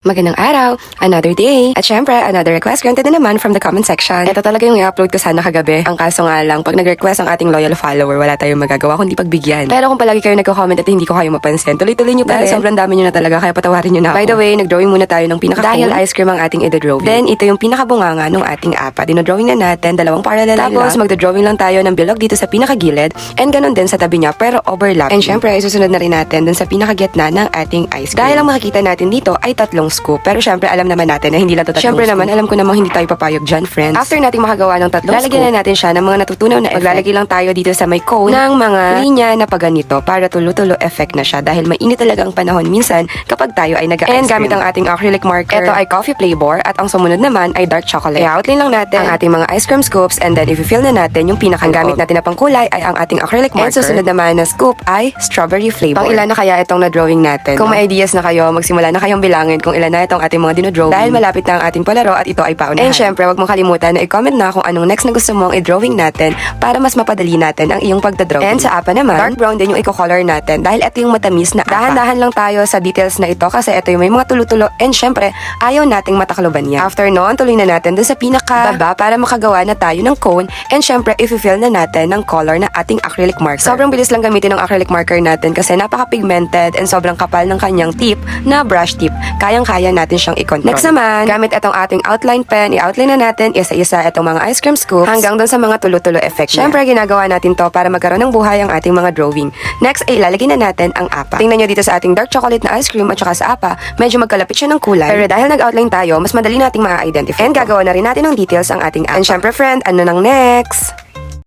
Magandang araw, another day. At syempre, another request granted na naman from the comment section. Ito talaga yung i-upload ko sana kagabi. Ang kaso nga lang, pag nag-request ang ating loyal follower, wala tayong magagawa kundi pagbigyan. Pero kung palagi kayo nagko-comment at hindi ko kayo mapansin, tuloy-tuloy nyo pa rin. Sobrang dami nyo na talaga, kaya patawarin nyo na ako. By the way, nag-drawing muna tayo ng Dahil ice cream ang ating i-drawing. Then, ito yung pinakabunganga ng ating apa. Dinodrawing na natin, dalawang parallel line. Tapos, magdodrawing lang tayo ng bilog dito sa pinakagilid. And ganun din sa tabi niya, pero overlap. And syempre, isusunod na rin natin dun sa pinakagitna ng ating ice cream. Dahil ang makikita natin dito ay tatlong scoop. Pero syempre, alam naman natin na hindi lang to tatlong siyempre naman, alam ko namang hindi tayo papayag dyan, friends. After nating makagawa ng tatlong lalagyan na natin siya ng mga natutunaw na effect. Maglalagay lang tayo dito sa may cone ng mga linya na paganito para tulo-tulo effect na siya dahil mainit talaga ang panahon minsan kapag tayo ay nag-ice cream. And gamit ang ating acrylic marker. Ito ay coffee flavor at ang sumunod naman ay dark chocolate. I-outline lang natin ang ating mga ice cream scoops and then i-fill na natin yung pinaka-loob. Ang gamit natin na pangkulay ay ang ating acrylic marker. And susunod naman na scoop ay strawberry flavor. Pang ilan na kaya itong na-drawing natin? Kung may ideas na kayo, magsimula na kayong bilangin kung ilan na itong ating mga dinodrawing. Dahil malapit na ang ating palaro at ito ay paunahan. And syempre, wag mong kalimutan na i-comment na kung anong next na gusto mong i-drawing natin para mas mapadali natin ang iyong pagdadrawing. And sa apa naman, dark brown din yung i-color natin dahil ito yung matamis na apa. Dahan-dahan lang tayo sa details na ito kasi ito yung may mga tulo-tulo and syempre, ayaw nating matakloban niya. After noon, tuloy na natin dun sa pinaka-baba para makagawa na tayo ng cone and syempre, i-fill na natin ng color na ating acrylic marker. Sobrang bilis lang gamitin ng acrylic marker natin kasi napaka-pigmented and sobrang kapal ng kanyang tip na brush tip. Kayang-kaya natin siyang i-control. Next naman, gamit itong ating outline pen, i-outline na natin isa-isa itong mga ice cream scoops hanggang dun sa mga tulo-tulo effect niya. Syempre, ginagawa natin to para magkaroon ng buhay ang ating mga drawing. Next, ay ilalagay na natin ang apa. Tingnan nyo dito sa ating dark chocolate na ice cream at saka sa apa, medyo magkalapit siya ng kulay. Pero dahil nag-outline tayo, mas madali nating ma-identify. And gagawa na rin natin ng details ang ating apa. And syempre, friend, ano nang next?